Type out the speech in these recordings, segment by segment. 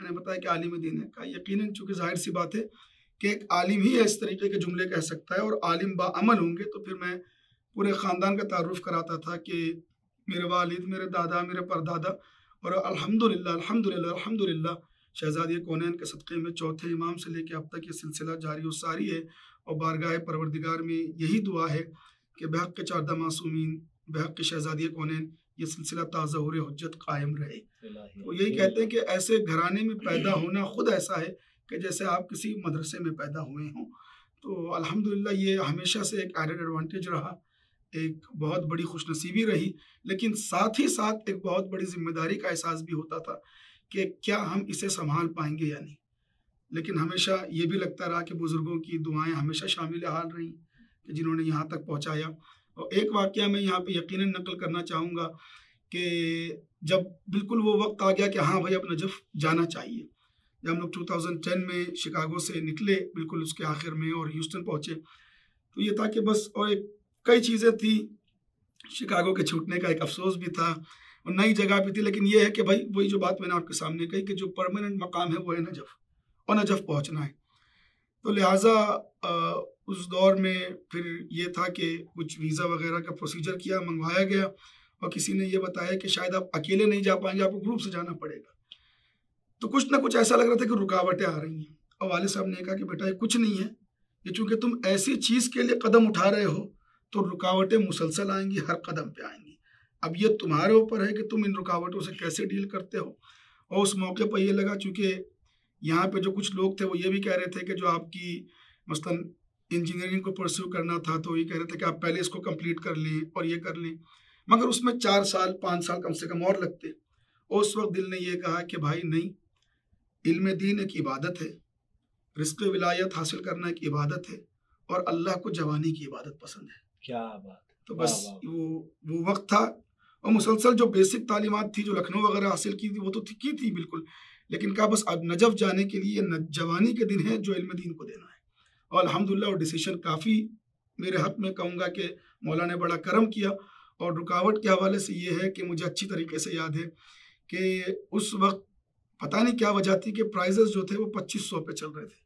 میں نے بتایا کہ عالم دین ہے. کہا یقیناً چونکہ ظاہر سی بات ہے کہ ایک عالم ہی اس طریقے کے جملے کہہ سکتا ہے اور عالم با عمل ہوں گے. تو پھر میں پورے خاندان کا تعارف کراتا تھا کہ میرے والد، میرے دادا، میرے پردادا اور الحمدللہ شہزادی کونین کے صدقے میں چوتھے امام سے لے کے اب تک یہ سلسلہ جاری و ساری ہے. اور بارگاہ پروردگار میں یہی دعا ہے کہ بحق کے 14 معصومین، بحق کے شہزادی کونین، یہ سلسلہ تا ظہور حجت قائم رہے. وہ یہی کہتے ہیں کہ ایسے گھرانے میں پیدا ہونا خود ایسا ہے کہ جیسے آپ کسی مدرسے میں پیدا ہوئے ہوں. تو الحمدللہ یہ ہمیشہ سے ایک ایڈڈ ایڈوانٹیج رہا، ایک بہت بڑی خوش نصیبی رہی، لیکن ساتھ ہی ساتھ ایک بہت بڑی ذمہ داری کا احساس بھی ہوتا تھا کہ کیا ہم اسے سنبھال پائیں گے یا نہیں. لیکن ہمیشہ یہ بھی لگتا رہا کہ بزرگوں کی دعائیں ہمیشہ شامل حال رہیں کہ جنہوں نے یہاں تک پہنچایا. اور ایک واقعہ میں یہاں پہ یقیناً نقل کرنا چاہوں گا کہ جب بالکل وہ وقت آ گیا کہ ہاں بھائی اب نجف جانا چاہیے، جب ہم لوگ 2010 میں شکاگو سے نکلے بالکل اس کے آخر میں اور ہیوسٹن پہنچے، تو یہ تھا کہ بس، اور ایک کئی چیزیں تھیں، شکاگو کے چھوٹنے کا ایک افسوس بھی تھا اور نئی جگہ بھی تھی، لیکن یہ ہے کہ بھائی وہی جو بات میں نے آپ کے سامنے کہی کہ جو پرماننٹ مقام ہے وہ ہے نجف، اور نجف پہنچنا ہے. تو لہٰذا اس دور میں پھر یہ تھا کہ کچھ ویزا وغیرہ کا پروسیجر کیا، منگوایا گیا، اور کسی نے یہ بتایا کہ شاید آپ اکیلے نہیں جا پائیں گے، آپ کو گروپ سے جانا پڑے گا. تو کچھ نہ کچھ ایسا لگ رہا تھا کہ رکاوٹیں آ رہی ہیں، اور والد صاحب نے کہا کہ بیٹا یہ کچھ نہیں ہے، یہ چونکہ تم ایسی چیز کے لیے قدم اٹھا رہے ہو تو رکاوٹیں مسلسل آئیں گی، ہر قدم پہ آئیں گی. اب یہ تمہارے اوپر ہے کہ تم ان رکاوٹوں سے کیسے ڈیل کرتے ہو. اور اس موقع پر یہ لگا، چونکہ یہاں پہ جو کچھ لوگ تھے وہ یہ بھی کہہ رہے تھے کہ جو آپ کی مثلاً انجینئرنگ کو پرسیو کرنا تھا تو یہ کہہ رہے تھے کہ آپ پہلے اس کو کمپلیٹ کر لیں اور یہ کر لیں، مگر اس میں 4 سال 5 سال کم سے کم اور لگتے. اور اس وقت دل نے یہ کہا کہ بھائی نہیں، علم دین ایک عبادت ہے، رزق ولایت حاصل کرنا ایک عبادت ہے، اور اللہ کو جوانی کی عبادت پسند ہے. کیا بات. تو بس وہ وقت تھا، اور مسلسل جو بیسک تعلیمات تھی جو لکھنؤ وغیرہ حاصل کی تھی وہ تو کی تھی بالکل، لیکن کہا بس اب نجف جانے کے لیے جوانی کے دن ہے جو علم دین کو دینا ہے. اور الحمدللہ وہ ڈیسیشن کافی میرے حق میں کہوں گا کہ مولا نے بڑا کرم کیا. اور رکاوٹ کے حوالے سے یہ ہے کہ مجھے اچھی طریقے سے یاد ہے کہ اس وقت پتہ نہیں کیا وجہ تھی کہ پرائزز جو تھے وہ $2500 پہ چل رہے تھے،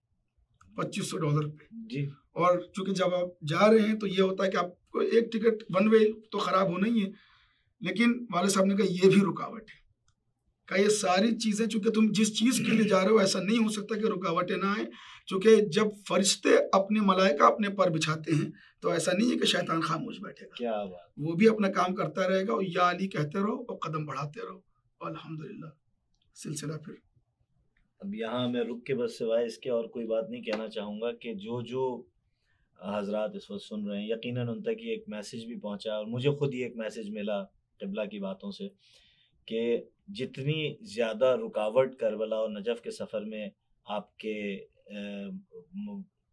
$2500 پہ جی. اور چونکہ جب آپ جا رہے ہیں تو یہ ہوتا ہے کہ آپ کو ایک ٹکٹ ون وے تو خراب ہونا ہی ہے، لیکن والد صاحب نے کہا یہ بھی رکاوٹ ہے، کہ یہ ساری چیزیں چونکہ تم جس چیز کے لیے جا رہے ہو ایسا نہیں ہو سکتا کہ رکاوٹیں نہ آئیں. چونکہ جب فرشتے اپنے ملائکہ اپنے پر بچھاتے ہیں تو ایسا نہیں ہے کہ شیطان خاموش بیٹھے گا. کیا بات. وہ بھی اپنا کام کرتا رہے گا، اور یا علی کہتے رہو اور قدم بڑھاتے رہو. اور الحمدللہ سلسلہ پھر. اب یہاں میں رک کے بس سوائے اس کے اور کوئی بات نہیں کہنا چاہوں گا کہ جو حضرات اس وقت سن رہے ہیں یقیناً ان تک یہ ایک میسیج بھی پہنچا، اور مجھے خود یہ ایک میسیج ملا قبلہ کی باتوں سے کہ جتنی زیادہ رکاوٹ کربلا اور نجف کے سفر میں آپ کے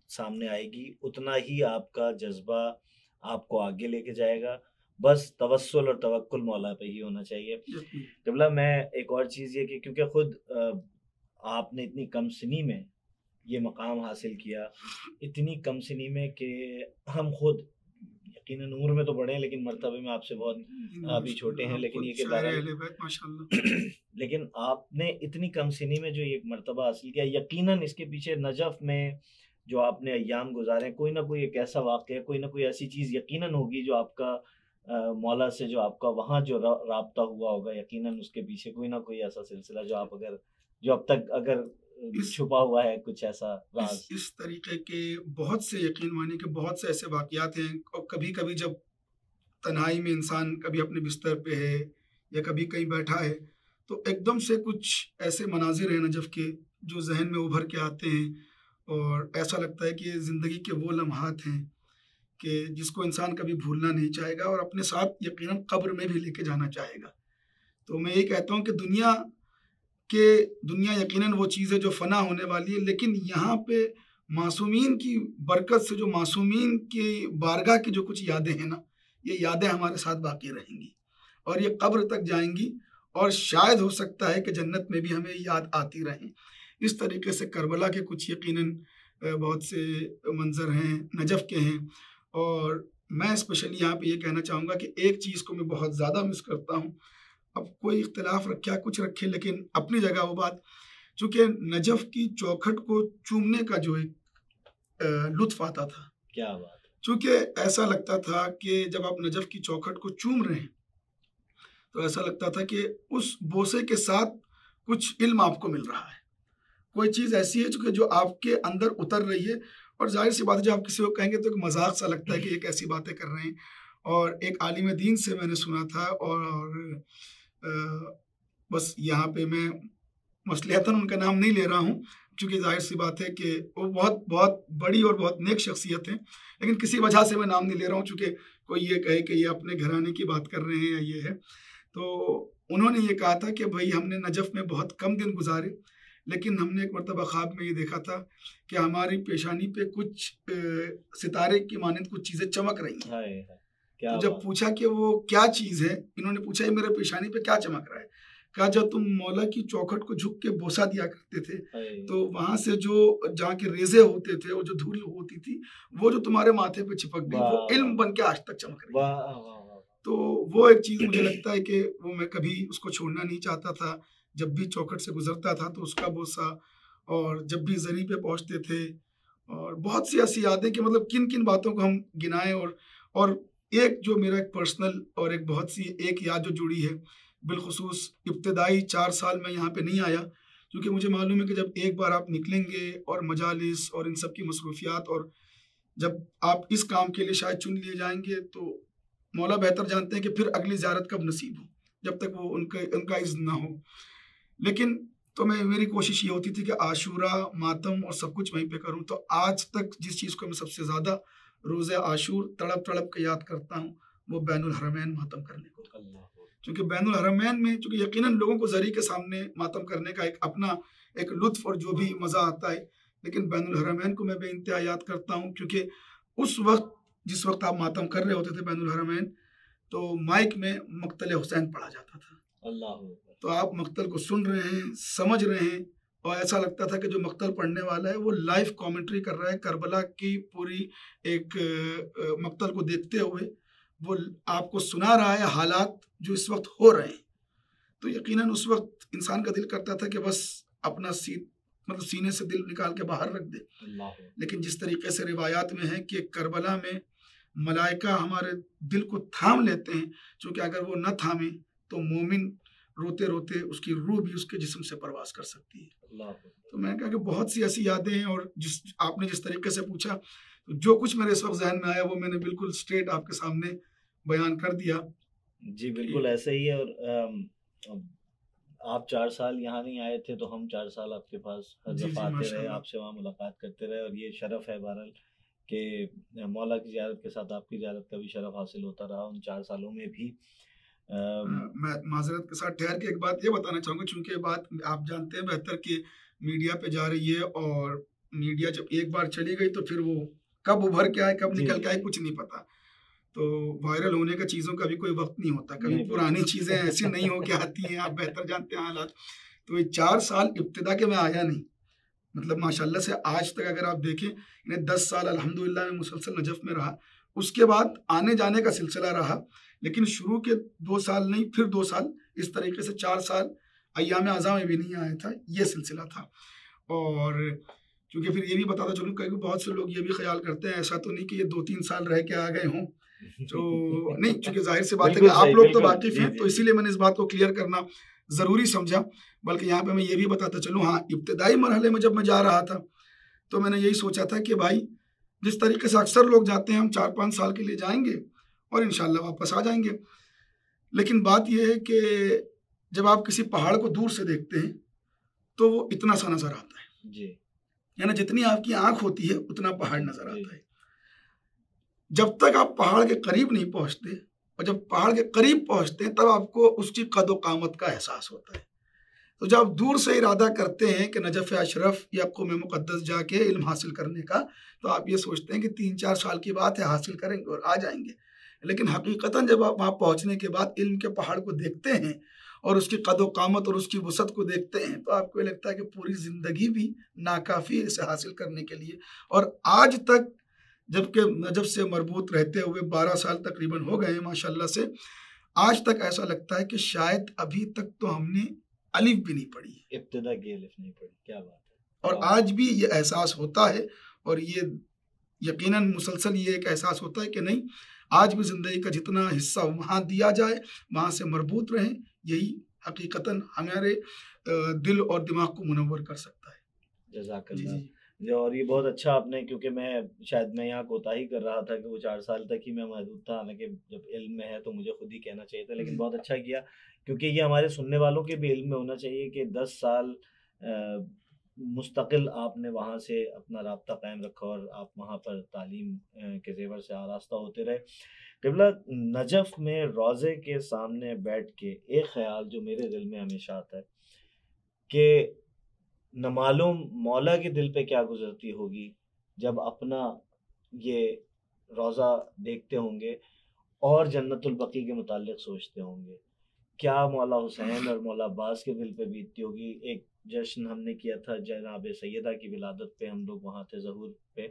سامنے آئے گی، اتنا ہی آپ کا جذبہ آپ کو آگے لے کے جائے گا. بس توسل اور توکل مولا پہ ہی ہونا چاہیے. قبلہ میں ایک اور چیز یہ کہ کیونکہ خود آپ نے اتنی کم سنی میں یہ مقام حاصل کیا، اتنی کم سنی میں کہ ہم خود یقیناً عمر میں تو بڑے ہیں لیکن مرتبے میں آپ سے بہت ابھی چھوٹے ہیں، لیکن یہ کہ لیکن آپ نے اتنی کم سنی میں جو ایک مرتبہ حاصل کیا، یقیناً اس کے پیچھے نجف میں جو آپ نے ایام گزارے کوئی نہ کوئی ایک ایسا واقعہ، کوئی نہ کوئی ایسی چیز یقیناً ہوگی جو آپ کا مولا سے جو آپ کا وہاں جو رابطہ ہوا ہوگا، یقیناً اس کے پیچھے کوئی نہ کوئی ایسا سلسلہ جو اب تک اگر چھپا ہوا ہے کچھ ایسا راز. اس طریقے کے بہت سے یقین مانی کے بہت سے ایسے واقعات ہیں. اور کبھی کبھی جب تنہائی میں انسان کبھی اپنے بستر پہ ہے یا کبھی کہیں بیٹھا ہے تو ایک دم سے کچھ ایسے مناظر ہیں نجف کے جو ذہن میں ابھر کے آتے ہیں، اور ایسا لگتا ہے کہ یہ زندگی کے وہ لمحات ہیں کہ جس کو انسان کبھی بھولنا نہیں چاہے گا اور اپنے ساتھ یقیناً قبر میں بھی لے کے جانا چاہے گا. تو میں یہ کہتا ہوں کہ دنیا یقیناً وہ چیز ہے جو فنا ہونے والی ہے، لیکن یہاں پہ معصومین کی برکت سے جو معصومین کی بارگاہ کی جو کچھ یادیں ہیں نا، یہ یادیں ہمارے ساتھ باقی رہیں گی اور یہ قبر تک جائیں گی، اور شاید ہو سکتا ہے کہ جنت میں بھی ہمیں یاد آتی رہیں. اس طریقے سے کربلا کے کچھ یقیناً بہت سے منظر ہیں، نجف کے ہیں. اور میں اسپیشلی یہاں پہ یہ کہنا چاہوں گا کہ ایک چیز کو میں بہت زیادہ مس کرتا ہوں. اب کوئی اختلاف رکھے کچھ رکھے، لیکن اپنی جگہ وہ بات چونکہ نجف کی چوکھٹ کو چومنے کا جو ایک لطف آتا تھا، کیا بات ہے، چونکہ ایسا لگتا تھا کہ جب آپ نجف کی چوکھٹ کو چوم رہے ہیں تو ایسا لگتا تھا کہ اس بوسے کے ساتھ کچھ علم آپ کو مل رہا ہے، کوئی چیز ایسی ہے جو آپ کے اندر اتر رہی ہے، اور ظاہر سی بات ہے جب آپ کسی کو کہیں گے تو ایک مذاق سا لگتا ہے کہ یہ کیسی باتیں کر رہے ہیں۔ اور ایک عالم دین سے میں نے سنا تھا، اور بس یہاں پہ میں مصلحتاً ان کا نام نہیں لے رہا ہوں، چونکہ ظاہر سی بات ہے کہ وہ بہت بہت بڑی اور بہت نیک شخصیت ہیں، لیکن کسی وجہ سے میں نام نہیں لے رہا ہوں، چونکہ کوئی یہ کہے کہ یہ اپنے گھرانے کی بات کر رہے ہیں یا یہ ہے۔ تو انہوں نے یہ کہا تھا کہ بھائی ہم نے نجف میں بہت کم دن گزارے، لیکن ہم نے ایک مرتبہ خواب میں یہ دیکھا تھا کہ ہماری پیشانی پہ کچھ ستارے کی مانند کچھ چیزیں چمک رہی ہیں۔ تو جب پوچھا کہ وہ کیا چیز ہے، انہوں نے پوچھا یہ میرے پیشانی پہ کیا چمک رہا ہے، کہا جب تم مولا کی چوکھٹ کو جھک کے بوسا دیا کرتے تھے تو وہاں سے جو جہاں کے ریزے ہوتے تھے اور جو دھول ہوتی تھی وہ جو تمہارے ماتھے پہ چپک گئی وہ علم بن کے آج تک چمک رہی ہے۔ تو وہ ایک چیز مجھے لگتا ہے کہ وہ میں کبھی اس کو چھوڑنا نہیں چاہتا تھا، جب بھی چوکھٹ سے گزرتا تھا تو اس کا بوسا، اور جب بھی زری پہ پہنچتے تھے، اور بہت سی ایسی یادیں کہ مطلب کن کن باتوں کو ہم گنائیں، اور ایک جو میرا ایک پرسنل اور ایک بہت سی ایک یاد جو جڑی ہے، بالخصوص ابتدائی 4 سال میں یہاں پہ نہیں آیا، کیونکہ مجھے معلوم ہے کہ جب ایک بار آپ نکلیں گے اور مجالس اور ان سب کی مصروفیات، اور جب آپ اس کام کے لیے شاید چن لیے جائیں گے تو مولا بہتر جانتے ہیں کہ پھر اگلی زیارت کب نصیب ہو، جب تک وہ ان کا اذن نہ ہو۔ لیکن تو میری کوشش یہ ہوتی تھی کہ عاشورہ، ماتم اور سب کچھ وہیں پہ کروں۔ تو آج تک جس چیز کو میں سب سے زیادہ روز عاشور تڑپ تڑپ کے یاد کرتا ہوں وہ بین الحرمین ماتم کرنے کو، چونکہ بین الحرمین میں چونکہ یقیناً لوگوں کو زری کے سامنے ماتم کرنے کا ایک اپنا ایک لطف اور جو بھی مزہ آتا ہے، لیکن بین الحرمین کو میں بے انتہا یاد کرتا ہوں، کیونکہ اس وقت جس وقت آپ ماتم کر رہے ہوتے تھے بین الحرمین تو مائک میں مقتل حسین پڑھا جاتا تھا، تو آپ مقتل کو سن رہے ہیں، سمجھ رہے ہیں، اور ایسا لگتا تھا کہ جو مقتل پڑھنے والا ہے وہ لائیو کامنٹری کر رہا ہے کربلا کی پوری ایک مقتل کو دیکھتے ہوئے، وہ آپ کو سنا رہا ہے حالات جو اس وقت ہو رہے ہیں۔ تو یقیناً اس وقت انسان کا دل کرتا تھا کہ بس اپنا سینے سے دل نکال کے باہر رکھ دے، لیکن جس طریقے سے روایات میں ہے کہ کربلا میں ملائکہ ہمارے دل کو تھام لیتے ہیں، چونکہ اگر وہ نہ تھامیں تو مومن روتے روتے اس کی روح بھی اس کے جسم سے پرواز کر سکتی ہے۔ تو میں نے کہا کہ بہت سی ایسی یادیں ہیں، اور آپ نے جس طریقے سے پوچھا جو کچھ میرے اس وقت ذہن میں آیا وہ میں نے بالکل اسٹریٹ آپ کے سامنے بیان کر دیا۔ جی بالکل ایسا ہی ہے، اور آپ 4 سال یہاں نہیں آئے تھے تو ہم 4 سال آپ کے پاس ہر دفعہ آتے رہے، آپ سے وہاں ملاقات کرتے رہے، اور یہ شرف ہے بہرحال کہ مولا کی زیارت کے ساتھ آپ کی زیارت کا بھی شرف حاصل ہوتا رہا ان 4 سالوں میں بھی۔ میں معذرت کے ساتھ ٹھہر کے ایک بات یہ بتانا چاہوں گا، چونکہ بات آپ جانتے ہیں بہتر کہ میڈیا پہ جا رہی ہے، اور میڈیا جب ایک بار چلی گئی تو پھر وہ کب ابھر کے آئے کب نکل کے آئے کچھ نہیں پتا، تو وائرل ہونے کا چیزوں کا بھی کوئی وقت نہیں ہوتا، کبھی پرانی چیزیں ایسی نہیں ہو کے آتی ہیں، آپ بہتر جانتے ہیں حالات۔ تو یہ 4 سال ابتدا کے میں آیا نہیں، مطلب ماشاءاللہ سے آج تک اگر آپ دیکھیں 10 سال الحمدللہ میں مسلسل نجف میں رہا، اس کے بعد آنے جانے کا سلسلہ رہا، لیکن شروع کے 2 سال نہیں، پھر 2 سال، اس طریقے سے 4 سال ایام اعضاء میں بھی نہیں آیا تھا، یہ سلسلہ تھا۔ اور چونکہ پھر یہ بھی بتاتا چلوں کہ بہت سے لوگ یہ بھی خیال کرتے ہیں ایسا تو نہیں کہ یہ 2-3 سال رہ کے آ گئے ہوں، جو نہیں، چونکہ ظاہر سی بات ہے کہ آپ لوگ تو واقف ہیں، تو اسی لیے میں نے اس بات کو کلیئر کرنا ضروری سمجھا۔ بلکہ یہاں پہ میں یہ بھی بتاتا چلوں، ہاں ابتدائی مرحلے میں جب میں جا رہا تھا تو میں نے یہی سوچا تھا کہ بھائی جس طریقے سے اکثر لوگ جاتے ہیں ہم 4-5 سال کے لیے جائیں گے اور انشاءاللہ واپس آ جائیں گے، لیکن بات یہ ہے کہ جب آپ کسی پہاڑ کو دور سے دیکھتے ہیں تو وہ اتنا سا نظر آتا ہے، جی، یعنی جتنی آپ کی آنکھ ہوتی ہے اتنا پہاڑ نظر آتا ہے۔ جب تک آپ پہاڑ کے قریب نہیں پہنچتے، اور جب پہاڑ کے قریب پہنچتے ہیں تب آپ کو اس کی قد و قامت کا احساس ہوتا ہے۔ تو جب آپ دور سے ارادہ کرتے ہیں کہ نجف اشرف یا قوم مقدس جا کے علم حاصل کرنے کا، تو آپ یہ سوچتے ہیں کہ 3-4 سال کی بات ہے، حاصل کریں گے اور آ جائیں گے، لیکن حقیقتاً جب آپ وہاں پہنچنے کے بعد علم کے پہاڑ کو دیکھتے ہیں اور اس کی قد و قامت اور اس کی وسعت کو دیکھتے ہیں تو آپ کو یہ لگتا ہے کہ پوری زندگی بھی ناکافی ہے اسے حاصل کرنے کے لیے۔ اور آج تک جبکہ نجف سے مربوط رہتے ہوئے 12 سال تقریباً ہو گئے ہیں ماشاءاللہ سے، آج تک ایسا لگتا ہے کہ شاید ابھی تک تو ہم نے الف بھی نہیں پڑھی ہے، ابتدا کی الف نہیں پڑھی. کیا بات ہے. اور آج بھی یہ احساس ہوتا ہے، اور یہ یقیناً مسلسل یہ ایک احساس ہوتا ہے کہ نہیں، آج بھی زندگی کا جتنا حصہ وہاں دیا جائے، وہاں سے مربوط رہیں، یہی حقیقتاً ہمارے دل اور دماغ کو منور کر سکتا ہے. جزاک جی اللہ. جی اور یہ بہت اچھا آپ نے، کیونکہ میں یہاں کوتاہی کر رہا تھا کہ وہ 4 سال تک ہی میں محدود تھا، حالانکہ جب علم میں ہے تو مجھے خود ہی کہنا چاہیے تھا، لیکن بہت اچھا کیا، کیونکہ یہ ہمارے سننے والوں کے بھی علم میں ہونا چاہیے کہ 10 سال مستقل آپ نے وہاں سے اپنا رابطہ قائم رکھا اور آپ وہاں پر تعلیم کے زیور سے آراستہ ہوتے رہے. قبلہ، نجف میں روضے کے سامنے بیٹھ کے ایک خیال جو میرے دل میں ہمیشہ آتا ہے کہ نہ معلوم مولا کے دل پہ کیا گزرتی ہوگی جب اپنا یہ روضہ دیکھتے ہوں گے اور جنت البقیع کے متعلق سوچتے ہوں گے. کیا مولا حسین اور مولا عباس کے دل پہ بیتتی ہوگی. ایک جشن ہم نے کیا تھا جناب سیدہ کی ولادت پہ، ہم لوگ وہاں تھے ظہور پہ،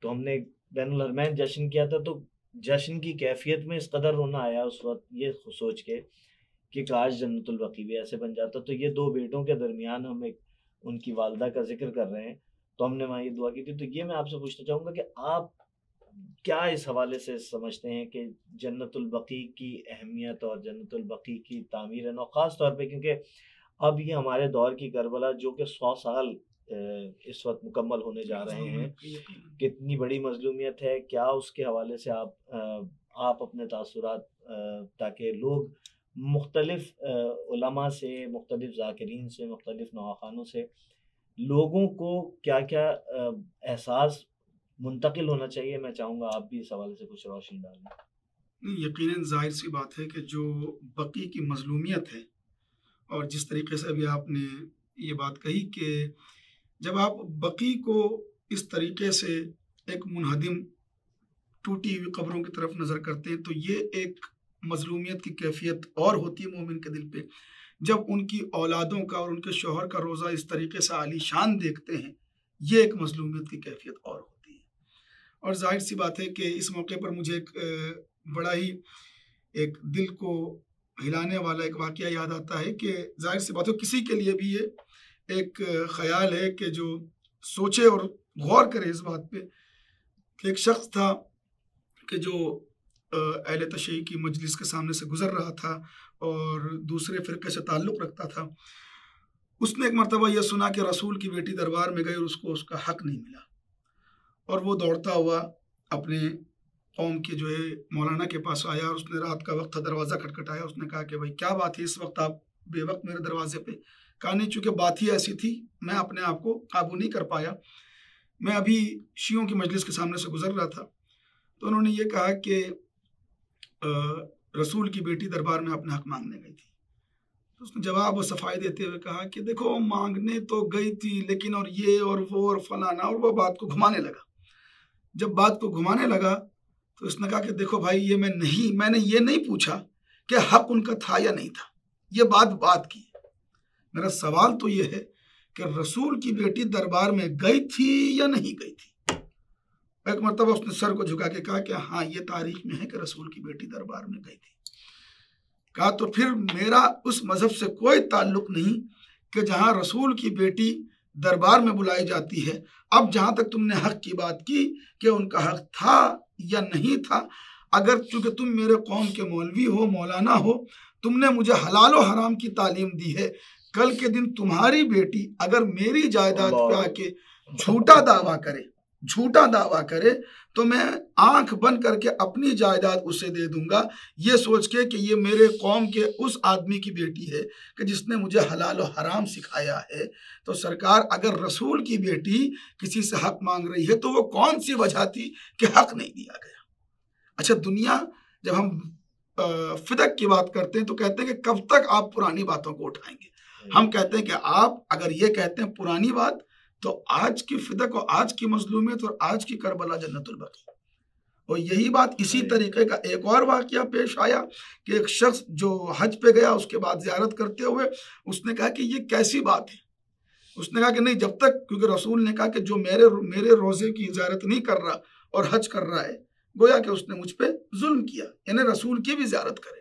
تو ہم نے بین الحرمین جشن کیا تھا، تو جشن کی کیفیت میں اس قدر رونا آیا اس وقت یہ سوچ کے کہ کاش جنت البقیع بھی ایسے بن جاتا. تو یہ 2 بیٹوں کے درمیان ہم ایک ان کی والدہ کا ذکر کر رہے ہیں، تو ہم نے وہاں یہ دعا کی تھی. تو یہ میں آپ سے پوچھنا چاہوں گا کہ آپ کیا اس حوالے سے سمجھتے ہیں کہ جنت البقیع کی اہمیت اور جنت البقیع کی تعمیر نو، خاص طور پہ کیونکہ اب یہ ہمارے دور کی کربلا جو کہ 100 سال اس وقت مکمل ہونے جا رہے ہیں، کتنی بڑی مظلومیت ہے. کیا اس کے حوالے سے آپ اپنے تاثرات، تاکہ لوگ مختلف علماء سے، مختلف ذاکرین سے، مختلف نواخوانوں سے لوگوں کو کیا کیا احساس منتقل ہونا چاہیے، میں چاہوں گا آپ بھی اس حوالے سے کچھ روشنی ڈالیں. یقیناً ظاہر سی بات ہے کہ جو بقیع کی مظلومیت ہے، اور جس طریقے سے ابھی آپ نے یہ بات کہی کہ جب آپ بقیع کو اس طریقے سے ایک منہدم ٹوٹی ہوئی قبروں کی طرف نظر کرتے ہیں، تو یہ ایک مظلومیت کی کیفیت اور ہوتی ہے مومن کے دل پہ. جب ان کی اولادوں کا اور ان کے شوہر کا روزہ اس طریقے سے عالی شان دیکھتے ہیں، یہ ایک مظلومیت کی کیفیت اور ہوتی ہے. اور ظاہر سی بات ہے کہ اس موقع پر مجھے ایک بڑا ہی ایک دل کو ہلانے والا ایک واقعہ یاد آتا ہے کہ ظاہر سی بات ہے کسی کے لیے بھی یہ ایک خیال ہے کہ جو سوچے اور غور کرے اس بات پہ کہ ایک شخص تھا کہ جو اہل تشیع کی مجلس کے سامنے سے گزر رہا تھا اور دوسرے فرقے سے تعلق رکھتا تھا. اس نے ایک مرتبہ یہ سنا کہ رسول کی بیٹی دربار میں گئی اور اس کو اس کا حق نہیں ملا، اور وہ دوڑتا ہوا اپنے قوم کے جو ہے مولانا کے پاس آیا، اور اس نے رات کا وقت تھا، دروازہ کھٹکھٹایا. اس نے کہا کہ بھائی کیا بات ہے اس وقت آپ بے وقت میرے دروازے پہ؟ کہا نہیں، چونکہ بات ہی ایسی تھی میں اپنے آپ کو قابو نہیں کر پایا، میں ابھی شیعوں کی مجلس کے سامنے سے گزر رہا تھا. تو انہوں نے یہ کہا کہ رسول کی بیٹی دربار میں اپنا حق مانگنے گئی تھی. تو اس نے جواب و صفائی دیتے ہوئے کہا کہ دیکھو مانگنے تو گئی تھی، لیکن اور یہ اور وہ اور فلانا، اور وہ بات کو گھمانے لگا. جب بات کو گھمانے لگا تو اس نے کہا کہ دیکھو بھائی یہ میں نے یہ نہیں پوچھا کہ حق ان کا تھا یا نہیں تھا، یہ بات کی. میرا سوال تو یہ ہے کہ رسول کی بیٹی دربار میں گئی تھی یا نہیں گئی تھی. ایک مرتبہ اس نے سر کو جھکا کے کہا کہ ہاں یہ تاریخ میں ہے کہ رسول کی بیٹی دربار میں گئی تھی. کہا تو پھر میرا اس مذہب سے کوئی تعلق نہیں کہ جہاں رسول کی بیٹی دربار میں بلائی جاتی ہے. اب جہاں تک تم نے حق کی بات کی کہ ان کا حق تھا یا نہیں تھا، اگر چونکہ تم میرے قوم کے مولوی ہو، مولانا ہو، تم نے مجھے حلال و حرام کی تعلیم دی ہے، کل کے دن تمہاری بیٹی اگر میری جائیداد پہ آ کے جھوٹا دعویٰ کرے تو میں آنکھ بند کر کے اپنی جائیداد اسے دے دوں گا، یہ سوچ کے کہ یہ میرے قوم کے اس آدمی کی بیٹی ہے کہ جس نے مجھے حلال و حرام سکھایا ہے. تو سرکار اگر رسول کی بیٹی کسی سے حق مانگ رہی ہے تو وہ کون سی وجہ تھی کہ حق نہیں دیا گیا؟ اچھا، دنیا جب ہم فدق کی بات کرتے ہیں تو کہتے ہیں کہ کب تک آپ پرانی باتوں کو اٹھائیں گے. ہم کہتے ہیں کہ آپ اگر یہ کہتے ہیں پرانی بات، تو آج کی فدق اور آج کی مظلومیت اور آج کی کربلا جنت البقیع. اور یہی بات اسی طریقے کا ایک اور واقعہ پیش آیا کہ ایک شخص جو حج پہ گیا، اس کے بعد زیارت کرتے ہوئے اس نے کہا کہ یہ کیسی بات ہے. اس نے کہا کہ نہیں، جب تک، کیونکہ رسول نے کہا کہ جو میرے روزے کی زیارت نہیں کر رہا اور حج کر رہا ہے، گویا کہ اس نے مجھ پہ ظلم کیا، یعنی رسول کی بھی زیارت کرے.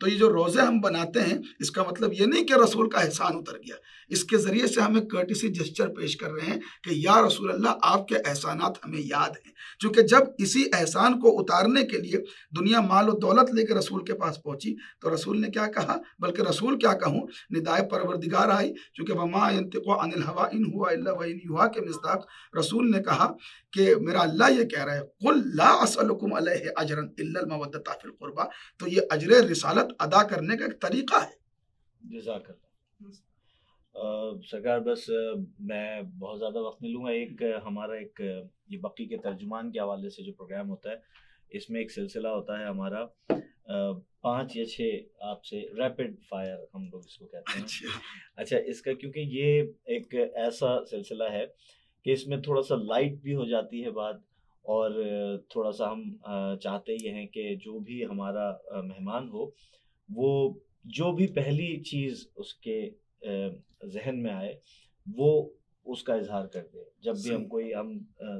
تو یہ جو روزے ہم بناتے ہیں اس کا مطلب یہ نہیں کہ رسول کا احسان اتر گیا، اس کے ذریعے سے ہمیں کرٹیسی جسچر پیش کر رہے ہیں کہ یا رسول اللہ آپ کے احسانات ہمیں یاد ہیں، چونکہ جب اسی احسان کو اتارنے کے لیے دنیا مال و دولت لے کے رسول کے پاس پہنچی تو رسول نے کیا کہا، بلکہ رسول کیا کہوں، ندائے پروردگار آئی، چونکہ وما ينطق عن الهوى ان هو الا وحی یوحی کے مصداق رسول نے کہا کہ میرا اللہ یہ کہہ رہا ہے قل لا اسألکم علیہ اجرا الا المودۃ فی القربى، تو یہ اجر رسالت ادا کرنے کا ایک طریقہ ہے۔ جزاک اللہ سرکار، بس میں بہت زیادہ وقت نہیں لوں گا۔ ایک ہمارا ایک یہ بقی کے ترجمان کے حوالے سے جو پروگرام ہوتا ہے اس میں ایک سلسلہ ہوتا ہے ہمارا 5 یا 6 آپ سے ریپڈ فائر ہم لوگ اس کو کہتے ہیں۔ اچھا، اس کا کیونکہ یہ ایک ایسا سلسلہ ہے کہ اس میں تھوڑا سا لائٹ بھی ہو جاتی ہے بات، اور تھوڑا سا ہم چاہتے یہ ہیں کہ جو بھی ہمارا مہمان ہو وہ جو بھی پہلی چیز اس کے ذہن میں آئے وہ اس کا اظہار کر دے۔ جب بھی ہم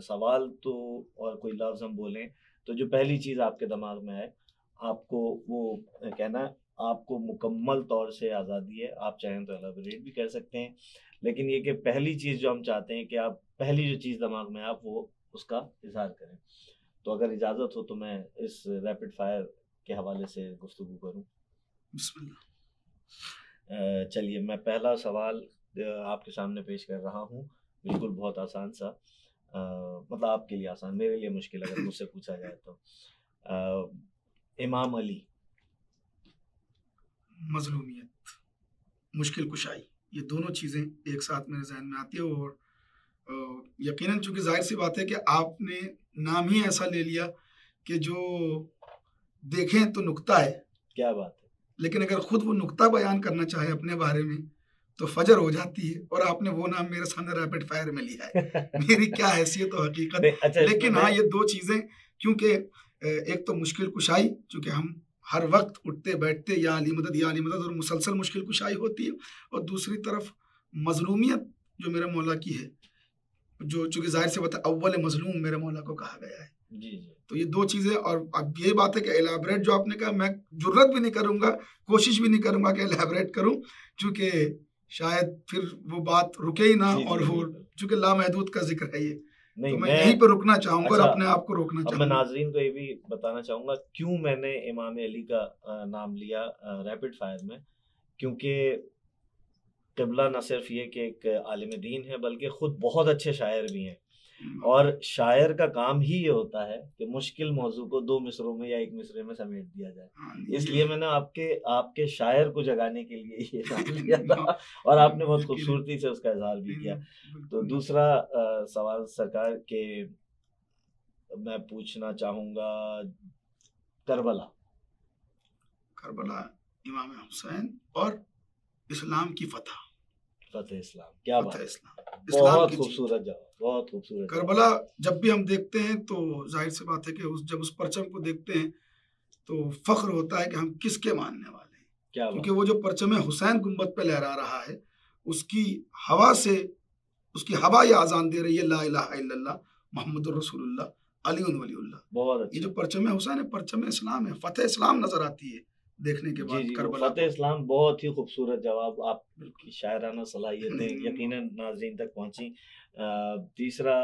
سوال تو اور کوئی لفظ ہم بولیں تو جو پہلی چیز آپ کے دماغ میں آئے آپ کو وہ کہنا ہے۔ آپ کو مکمل طور سے آزادی ہے، آپ چاہیں تو ایلیبوریٹ بھی کر سکتے ہیں، لیکن یہ کہ پہلی چیز جو ہم چاہتے ہیں کہ آپ پہلی جو چیز دماغ میں آپ وہ اس کا اظہار کریں۔ تو اگر اجازت ہو تو میں اس ریپڈ فائر کے حوالے سے گفتگو کروں۔ بسم اللہ۔ چلیے، میں پہلا سوال آپ کے سامنے پیش کر رہا ہوں، بالکل بہت آسان سا، مطلب آپ کے لیے آسان، میرے لیے مشکل اگر مجھ سے پوچھا جائے تو۔ امام علی۔ مظلومیت، مشکل کشائی، یہ دونوں چیزیں ایک ساتھ میرے ذہن میں آتی ہے، اور یقیناً چونکہ ظاہر سی بات ہے کہ آپ نے نام ہی ایسا لے لیا کہ جو دیکھیں تو نکتہ ہے، کیا بات ہے، لیکن اگر خود وہ نکتہ بیان کرنا چاہے اپنے بارے میں تو فجر ہو جاتی ہے، اور آپ نے وہ نام میرے سامنے ریپڈ فائر میں لیا ہے، میری کیا حیثیت و حقیقت۔ لیکن ہاں، یہ دو چیزیں، کیونکہ ایک تو مشکل کشائی، چونکہ ہم ہر وقت اٹھتے بیٹھتے یا علی مدد یا علی مدد، اور مسلسل مشکل کشائی ہوتی ہے، اور دوسری طرف مظلومیت جو میرے مولا کی ہے، جو چونکہ ظاہر سے بتا اول مظلوم میرے مولا کو کہا گیا ہے۔ جی، تو یہ دو چیزیں، اور اب یہ بات ہے کہ الیبریٹ جو آپ نے کہا، میں جرت بھی نہیں کروں گا، کوشش بھی نہیں کروں گا کہ الیبریٹ کروں، چونکہ شاید پھر وہ بات رکے ہی نہ، اور وہ چونکہ لامحدود کا ذکر ہے یہ، تو میں یہیں پہ رکنا چاہوں گا اور اپنے آپ کو روکنا چاہوں گا۔ اب میں ناظرین کو یہ بھی بتانا چاہوں گا کیوں میں نے امام علی کا نام لیا ریپڈ فائر میں، کیونکہ قبلہ نہ صرف یہ کہ ایک عالم دین ہے بلکہ خود بہت اچھے شاعر بھی ہیں، اور شاعر کا کام ہی یہ ہوتا ہے کہ مشکل موضوع کو 2 مصروں میں یا 1 مصرے میں سمیٹ دیا جائے۔ اس لیے میں نے آپ کے شاعر کو جگانے کے لیے یہ نام لیا تھا، اور آپ نے بہت خوبصورتی سے اس کا اظہار بھی کیا۔ تو دوسرا سوال سرکار کے میں پوچھنا چاہوں گا، کربلا امام حسین اور اسلام کی فتح اسلام، کیا بات ہے، بہت خوبصورت جواب، بہت خوبصورت۔ کربلا جب بھی ہم دیکھتے ہیں تو ظاہر سی بات ہے کہ جب اس پرچم کو دیکھتے ہیں تو فخر ہوتا ہے کہ ہم کس کے ماننے والے ہیں، کیونکہ وہ جو پرچم حسین گنبد پہ لہرا رہا ہے، اس کی ہوا سے، اس کی ہوا یہ آزان دے رہی ہے لا الہ الا اللہ محمد الرسول اللہ علی ولی اللہ۔ بہت یہ جو پرچم حسین ہے، پرچم اسلام ہے، فتح اسلام نظر آتی ہے دیکھنے کے بعد کربلا۔ فتح اسلام، بہت ہی خوبصورت جواب، آپ کی شاعرانہ صلاحیتیں یقیناً ناظرین تک پہنچی۔ تیسرا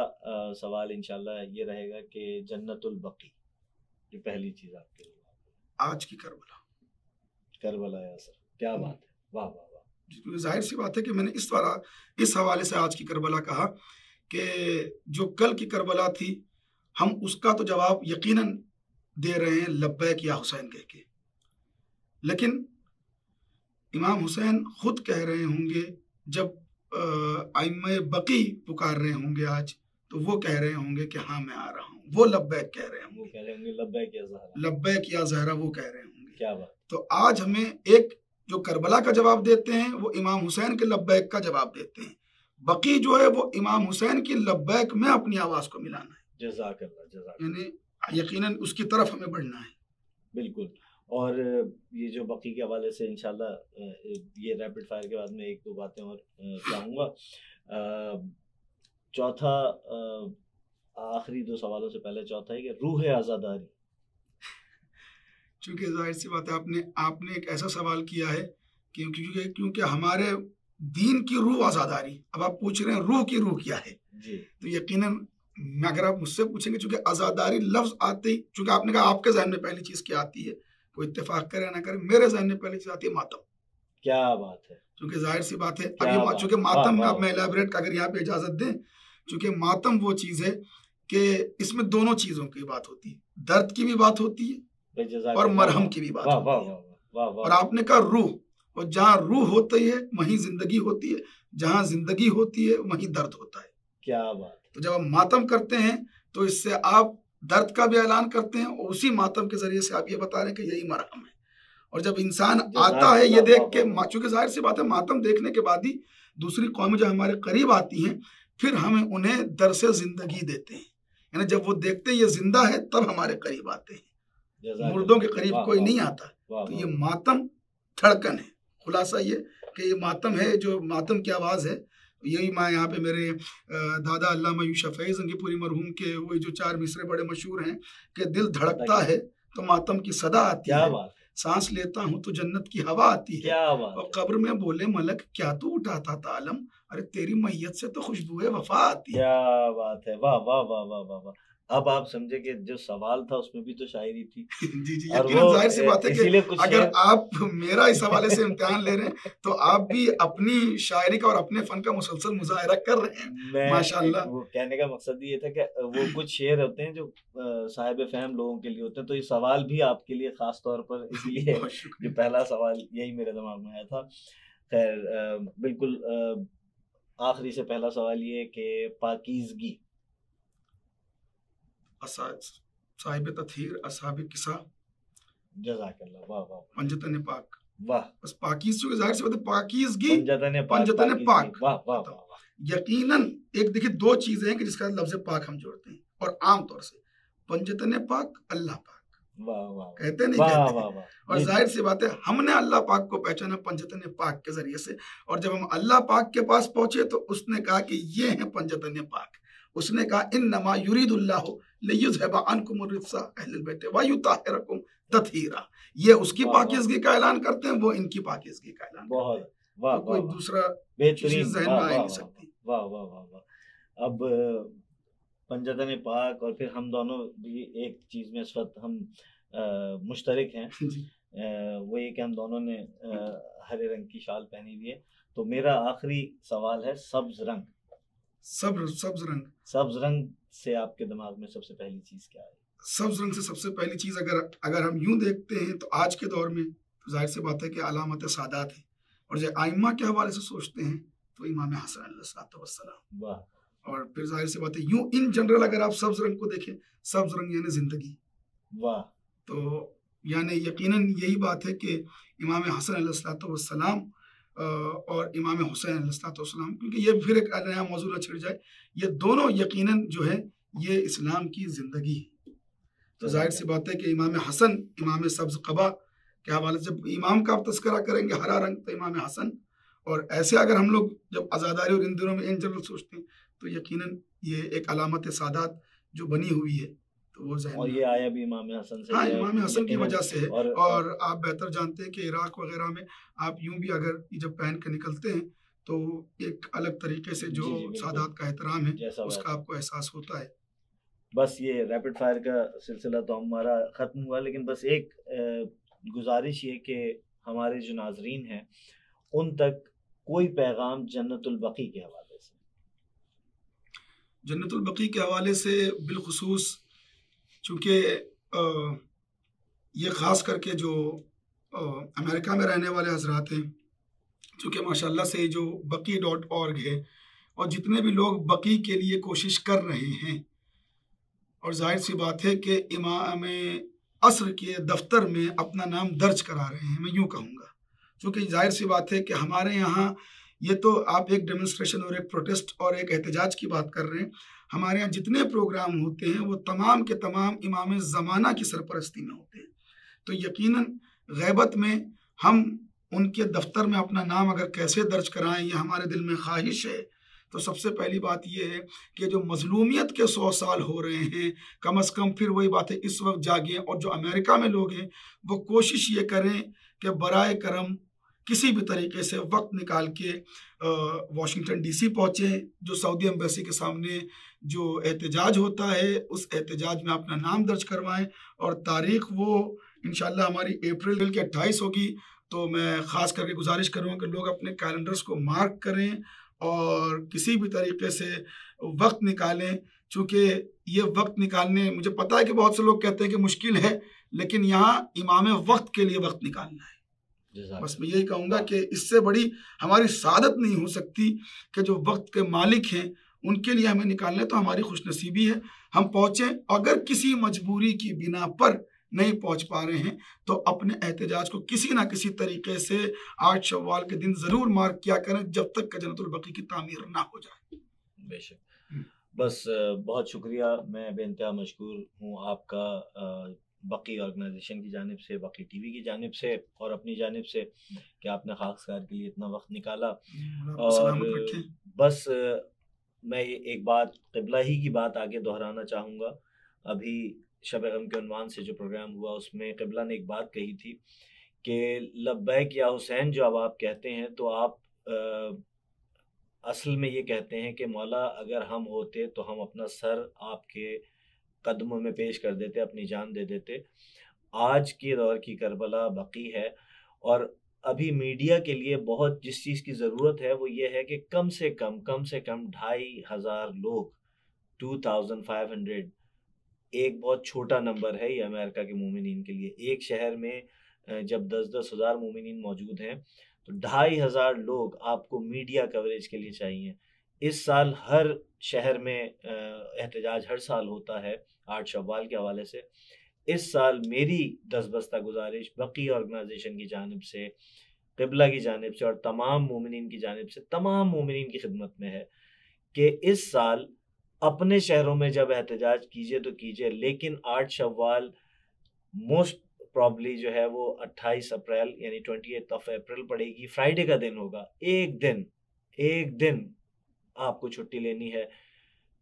سوال انشاءاللہ یہ رہے گا کہ جنت البقیع، یہ پہلی چیز آپ کے لیے آج کی کربلا یاسر، کیا بات ہے، واہ واہ واہ۔ ظاہر سی بات ہے کہ میں نے اس حوالے سے آج کی کربلا کہا کہ جو کل کی کربلا تھی، ہم اس کا تو جواب یقیناً دے رہے ہیں لبیک یا حسین کہہ کے، لیکن امام حسین خود کہہ رہے ہوں گے جب ائمہ بقی پکار رہے ہوں گے آج، تو وہ کہہ رہے ہوں گے کہ ہاں میں آ رہا ہوں، وہ لبیک کہہ رہے ہوں گے، لبیک یا زہرا وہ کہہ رہے ہوں گے۔ کیا بات۔ تو آج ہمیں ایک جو کربلا کا جواب دیتے ہیں وہ امام حسین کے لبیک کا جواب دیتے ہیں، بقی جو ہے وہ امام حسین کی لبیک میں اپنی آواز کو ملانا ہے۔ جزاک اللہ، جزاک اللہ، یعنی یقیناً اس کی طرف ہمیں بڑھنا ہے۔ بالکل۔ اور یہ جو بقی کے حوالے سے انشاءاللہ یہ ریپڈ فائر کے بعد میں 1-2 باتیں اور چاہوں گا۔ چوتھا، آخری 2 سوالوں سے پہلے چوتھا ہے کہ روح عزاداری۔ چونکہ ظاہر سی بات ہے آپ نے ایک ایسا سوال کیا ہے کیونکہ ہمارے دین کی روح آزاداری. اب آپ پوچھ رہے ہیں روح کی روح کیا ہے جی تو یقیناً اگر آپ مجھ سے پوچھیں گے چونکہ آزاداری لفظ آتے ہی چونکہ آپ نے کہا آپ کے ذہن میں پہلی چیز کیا آتی ہے, کوئی اتفاق کرے نہ کرے, میرے ذہن میں پہلی چیز آتی ہے ماتم. کیا بات ہے, چونکہ ظاہر سی بات ہے اب کیا یہ بات چونکہ ہے. واہ ماتم میں واہ اب میں الیبریٹ اگر یہاں پہ اجازت دیں, چونکہ ماتم وہ چیز ہے کہ اس میں دونوں چیزوں کی بات ہوتی ہے, درد کی بھی بات ہوتی ہے بھائی جزاک اور اللہ. مرہم کی بھی بات واہ واہ ہوتی ہے. واہ واہ اور واہ. آپ نے کہا روح, اور جہاں روح ہوتی ہے وہیں زندگی ہوتی ہے, جہاں زندگی ہوتی ہے وہیں درد ہوتا ہے. کیا بات. تو جب ہم ماتم کرتے ہیں تو اس سے آپ درد کا بھی اعلان کرتے ہیں اور اسی ماتم کے ذریعے سے آپ یہ بتا رہے ہیں کہ یہی مرہم ہے. اور جب انسان آتا ہے یہ دیکھ کے, چونکہ ظاہر سی بات ہے ماتم دیکھنے کے بعد ہی دوسری قومیں جو ہمارے قریب آتی ہیں پھر ہم انہیں درس زندگی دیتے ہیں, یعنی جب وہ دیکھتے ہیں یہ زندہ ہے تب ہمارے قریب آتے ہیں, مردوں کے قریب کوئی نہیں آتا. تو یہ ماتم دھڑکن ہے. خلاصہ یہ کہ یہ ماتم ہے, جو ماتم کی آواز ہے. یہی میں یہاں پہ میرے دادا علامہ یوسف فیض زنگی پوری مرحوم کے وہی جو 4 مصرے بڑے مشہور ہیں کہ دل دھڑکتا ہے تو ماتم کی صدا آتی ہے, سانس لیتا ہوں تو جنت کی ہوا آتی ہے, اور قبر میں بولے ملک کیا تو اٹھاتا تھا عالم, ارے تیری میت سے تو خوشبو وفا آتی ہے. کیا بات ہے. واہ واہ واہ واہ واہ واہ. اب آپ سمجھے کہ جو سوال تھا اس میں بھی تو شاعری تھی. جی جی یقیناً ظاہر سی بات ہے کہ اگر آپ میرا اس حوالے سے امتحان لے رہے ہیں تو آپ بھی اپنی شاعری کا اور اپنے فن کا مسلسل مظاہرہ کر رہے ہیں ماشاءاللہ. وہ کہنے کا مقصد یہ تھا کہ وہ کچھ شعر ہوتے ہیں جو صاحب فہم لوگوں کے لیے ہوتے ہیں, تو یہ سوال بھی آپ کے لیے خاص طور پر اس لیے جو پہلا سوال یہی میرے دماغ میں آیا تھا. خیر بالکل آخری سے پہلا سوال یہ کہ پاکیزگی. صاحب تطہیر اصحاب قصہ. جزاک اللہ. واہ واہ. پنجتن پاک. واہ. بس پاکیزگی ظاہر سی بات ہے پاکیزگی پنجتن پاک. واہ واہ واہ. یقیناً ایک دیکھیے دو چیزیں ہیں کہ جس کا لفظ پاک ہم جوڑتے ہیں, اور عام طور سے پنجتن پاک اللہ پاک کہتے نہیں کہتے, اور ظاہر سی بات ہے ہم نے اللہ پاک کو پہچانا پنجتن پاک کے ذریعے سے. اور جب ہم اللہ پاک کے پاس پہنچے تو اس نے کہا کہ یہ ہیں پنجتن پاک. اس نے کہا انما یرید اللہ لیذھب عنکم الرجس اہل البیت ویطہرکم تطہیرا. یہ اس کی پاکیزگی کا اعلان کرتے ہیں, وہ ان کی پاکیزگی کا اعلان کرتے ہیں. واہ کوئی دوسرا بہترین. ذہن میں آ نہیں سکتی. واہ واہ واہ واہ. اب پنجتن پاک اور پھر ہم دونوں بھی ایک چیز میں اس وقت ہم مشترک ہیں, وہ یہ کہ ہم دونوں نے ہرے رنگ کی شال پہنی ہوئی ہے. تو میرا آخری سوال ہے سبز رنگ. سبز رنگ. سبز رنگ سے آپ کے دماغ میں سب سے پہلی چیز کیا ہے؟ سبز رنگ سے سب سے پہلی چیز اگر ہم یوں دیکھتے ہیں تو آج کے دور میں ظاہر سی بات ہے کہ علامت سادات ہے, اور جب آئمہ کے حوالے سے سوچتے ہیں تو امام حسن علیہ السلام. واہ. اور پھر ظاہر سی بات ہے یوں ان جنرل اگر آپ سبز رنگ کو دیکھیں, سبز رنگ یعنی زندگی. واہ. تو یعنی یقیناً یہی بات ہے کہ امام حسن علیہ السلام اور امام حسین علیہ السلام, کیونکہ یہ پھر ایک نیا موضوع چھڑ جائے, یہ دونوں یقیناً جو ہے یہ اسلام کی زندگی ہے. تو ظاہر سی بات ہے کہ امام حسن امام سبز قبا کے حوالے سے جب امام کا تذکرہ کریں گے ہرا رنگ تو امام حسن, اور ایسے اگر ہم لوگ جب آزاداری اور ان دنوں میں ان جنرل سوچتے ہیں تو یقیناً یہ ایک علامت سادات جو بنی ہوئی ہے تو وہ ذہن. اور یہ آیا بھی امام حسن سے. ہاں امام حسن کی وجہ سے ہے. اور آپ بہتر جانتے ہیں کہ عراق وغیرہ میں آپ یوں بھی اگر جب پہن کے نکلتے ہیں تو ایک الگ طریقے سے جو سادات کا احترام ہے اس کا آپ کو احساس ہوتا ہے. بس یہ ریپڈ فائر کا سلسلہ تو ہمارا ختم ہوا, لیکن بس ایک گزارش یہ کہ ہمارے جو ناظرین ہیں ان تک کوئی پیغام جنت البقیع کے حوالے سے. جنت البقیع کے حوالے سے بالخصوص چونکہ یہ خاص کر کے جو امریکہ میں رہنے والے حضرات ہیں, چونکہ ماشاءاللہ سے جو baqi.org ہے اور جتنے بھی لوگ بقیع کے لیے کوشش کر رہے ہیں, اور ظاہر سی بات ہے کہ امام عصر کے دفتر میں اپنا نام درج کرا رہے ہیں, میں یوں کہوں گا, چونکہ ظاہر سی بات ہے کہ ہمارے یہاں یہ تو آپ ایک ڈیمونسٹریشن اور ایک پروٹیسٹ اور ایک احتجاج کی بات کر رہے ہیں, ہمارے یہاں جتنے پروگرام ہوتے ہیں وہ تمام کے تمام امام زمانہ کی سرپرستی میں ہوتے ہیں. تو یقیناً غیبت میں ہم ان کے دفتر میں اپنا نام اگر کیسے درج کرائیں یہ ہمارے دل میں خواہش ہے. تو سب سے پہلی بات یہ ہے کہ جو مظلومیت کے 100 سال ہو رہے ہیں، کم از کم پھر وہی بات ہے اس وقت جاگیں، اور جو امریکہ میں لوگ ہیں وہ کوشش یہ کریں کہ برائے کرم کسی بھی طریقے سے وقت نکال کے واشنگٹن ڈی سی پہنچیں، جو سعودی ایمبیسی کے سامنے جو احتجاج ہوتا ہے اس احتجاج میں اپنا نام درج کروائیں، اور تاریخ وہ انشاءاللہ ہماری اپریل کے 28 ہوگی۔ تو میں خاص کر کے گزارش کروں گا کہ لوگ اپنے کیلنڈرز کو مارک کریں اور کسی بھی طریقے سے وقت نکالیں، چونکہ یہ وقت نکالنے، مجھے پتہ ہے کہ بہت سے لوگ کہتے ہیں کہ مشکل ہے، لیکن یہاں امام وقت کے لیے وقت نکالنا ہے۔ بس میں یہی کہوں گا کہ اس سے بڑی ہماری سعادت نہیں ہو سکتی کہ جو وقت کے مالک ہیں ان کے لیے ہمیں نکالنا ہے، تو ہماری خوش نصیبی ہے ہم پہنچیں۔ اگر کسی مجبوری کی بنا پر نہیں پہنچ پا رہے ہیں تو اپنے احتجاج کو کسی نہ کسی طریقے سے 8 شوال کے دن ضرور مارک کیا کریں جب تک کہ جنت البقیع کی تعمیر نہ ہو جائے۔ بے شک، بس بہت شکریہ، میں بے انتہا مشکور ہوں آپ کا بقی آرگنائزیشن کی جانب سے، بقی ٹی وی کی جانب سے اور اپنی جانب سے کہ آپ نے خاکسار کے لیے اتنا وقت نکالا۔ اور بس میں ایک بات قبلہ ہی کی بات آگے دہرانا چاہوں گا۔ ابھی شب غم کے عنوان سے جو پروگرام ہوا اس میں قبلہ نے ایک بات کہی تھی کہ لبیک یا حسین جو اب آپ کہتے ہیں تو آپ اصل میں یہ کہتے ہیں کہ مولا اگر ہم ہوتے تو ہم اپنا سر آپ کے قدموں میں پیش کر دیتے، اپنی جان دے دیتے۔ آج کے دور کی کربلا بقی ہے، اور ابھی میڈیا کے لیے بہت جس چیز کی ضرورت ہے وہ یہ ہے کہ کم سے کم 2500 لوگ، 2500، ایک بہت چھوٹا نمبر ہے یہ امریکہ کے مومنین کے لیے۔ ایک شہر میں جب 10,000 مومنین موجود ہیں تو 2500 لوگ آپ کو میڈیا کوریج کے لیے چاہیے۔ اس سال ہر شہر میں احتجاج ہر سال ہوتا ہے 8 شوال کے حوالے سے۔ اس سال میری دستبستہ گزارش بقی آرگنائزیشن کی جانب سے، قبلہ کی جانب سے اور تمام مومنین کی جانب سے، تمام مومنین کی خدمت میں ہے کہ اس سال اپنے شہروں میں جب احتجاج کیجئے تو کیجئے، لیکن 8 شوال موسٹ پرابلی جو ہے وہ 28 اپریل یعنی 28 اپریل پڑے گی، فرائیڈے کا دن ہوگا۔ ایک دن آپ کو چھٹی لینی ہے۔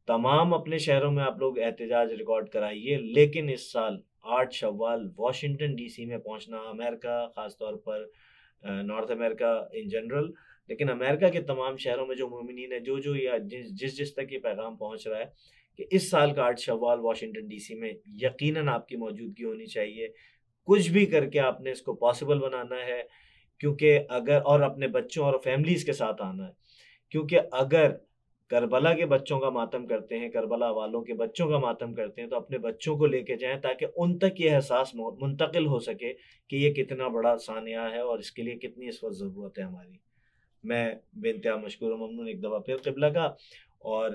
تمام اپنے شہروں میں آپ لوگ احتجاج ریکارڈ کرائیے، لیکن اس سال 8 شوال واشنگٹن ڈی سی میں پہنچنا، امریکہ خاص طور پر، نارتھ امریکہ ان جنرل، لیکن امریکہ کے تمام شہروں میں جو مومنین ہیں، جو یا جس تک یہ پیغام پہنچ رہا ہے کہ اس سال کا 8 شوال واشنگٹن ڈی سی میں یقیناً آپ کی موجودگی ہونی چاہیے۔ کچھ بھی کر کے آپ نے اس کو پاسبل بنانا ہے، کیونکہ اگر، اور اپنے بچوں اور فیملیز کے ساتھ آنا ہے، کیونکہ اگر کربلا کے بچوں کا ماتم کرتے ہیں، کربلا والوں کے بچوں کا ماتم کرتے ہیں، تو اپنے بچوں کو لے کے جائیں تاکہ ان تک یہ احساس منتقل ہو سکے کہ یہ کتنا بڑا سانحہ ہے اور اس کے لیے کتنی اس وقت ضرورت ہے ہماری۔ میں بے انتہا مشکور و ممنون ایک دفعہ پھر قبلہ کا، اور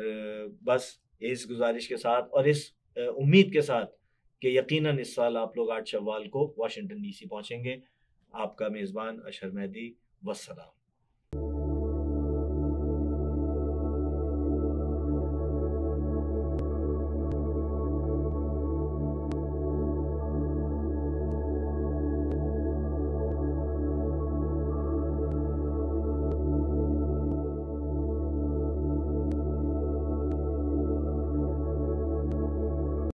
بس اس گزارش کے ساتھ اور اس امید کے ساتھ کہ یقیناً اس سال آپ لوگ 8 شوال کو واشنگٹن ڈی سی پہنچیں گے۔ آپ کا میزبان اشہر مہدی، والسلام۔